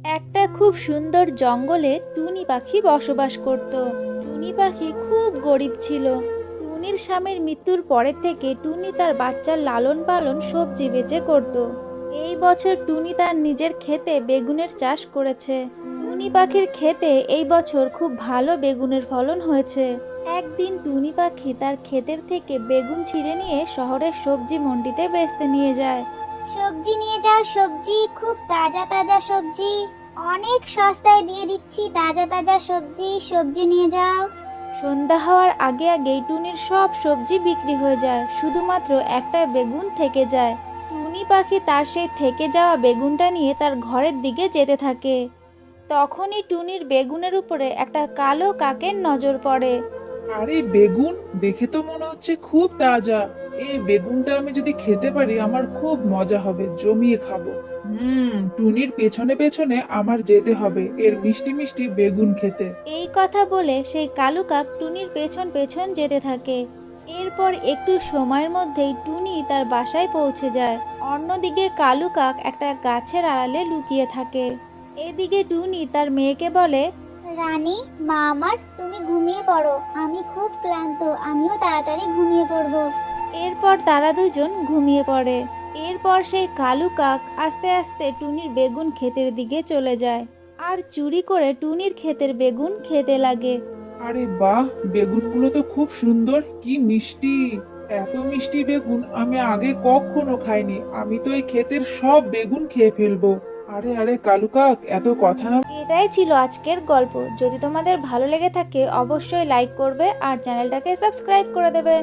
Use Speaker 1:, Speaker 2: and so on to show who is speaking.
Speaker 1: একটা খুব সুন্দর জঙ্গলে টুনি পাখি বসবাস করত। টুনি পাখি খুব গরিব ছিল। টুনির স্বামীর মৃত্যুর পরের থেকে টুনি তার বাচ্চার লালন পালন সবজি বেচে করত। এই বছর টুনি তার নিজের ক্ষেতে বেগুনের চাষ করেছে। টুনি পাখির ক্ষেতে এই বছর খুব ভালো বেগুনের ফলন হয়েছে। একদিন টুনি পাখি তার ক্ষেতের থেকে বেগুন ছিঁড়ে নিয়ে শহরের সবজি মন্ডিতে বেচতে নিয়ে যায়।
Speaker 2: সবজি নিয়ে যাও, সবজি খুব তাজা তাজা সবজি, অনেক সস্তায় দিয়ে দিচ্ছি তাজা তাজা সবজি, সবজি নিয়ে যাও।
Speaker 1: সন্ধ্যা হওয়ার আগে আগেই টুনির সব সবজি বিক্রি হয়ে যায়, শুধুমাত্র একটা বেগুন থেকে যায়। টুনি পাখি তার সেই থেকে যাওয়া বেগুনটা নিয়ে তার ঘরের দিকে যেতে থাকে। তখনই টুনির বেগুনের উপরে একটা কালো কাকের নজর পড়ে।
Speaker 3: আরে বেগুন, দেখে তো মনে হচ্ছে খুব তাজা। এই বেগুনটা আমি যদি খেতে পারি আমার খুব মজা হবে, জমিয়ে খাবো। টুনির পেছনে পেছনে আমার যেতে হবে এর মিষ্টি মিষ্টি বেগুন খেতে।
Speaker 1: এই কথা বলে সেই কালু কাক টুনির পেছন পেছন যেতে থাকে। এরপর একটু সময়ের মধ্যেই টুনি তার বাসায় পৌঁছে যায়। অন্যদিকে কালু কাক একটা গাছের আড়ালে লুকিয়ে থাকে। এদিকে টুনি তার মেয়েকে বলে,
Speaker 2: রানী মা আমার, তুমি ঘুমিয়ে পড়ো, আমি খুব ক্লান্ত, আমিও তাড়াতাড়ি ঘুমিয়ে পড়বো।
Speaker 1: এরপর তারা দুজন ঘুমিয়ে পড়ে। এরপর সেই কালু কাক আস্তে আস্তে টুনির বেগুন ক্ষেতের দিকে চলে যায় আর চুরি করে টুনির ক্ষেতের বেগুন খেতে লাগে।
Speaker 3: আরে বাহ, বেগুনগুলো তো খুব সুন্দর, কি মিষ্টি। এত মিষ্টি বেগুন আমি আগে কখনো খাইনি। আমি তো এই ক্ষেতের সব বেগুন খেয়ে ফেলবো। আরে আরে কালু কাক, এত কথা না।
Speaker 1: এটাই ছিল আজকের গল্প। যদি তোমাদের ভালো লেগে থাকে অবশ্যই লাইক করবে আর চ্যানেলটাকে সাবস্ক্রাইব করে দেবে।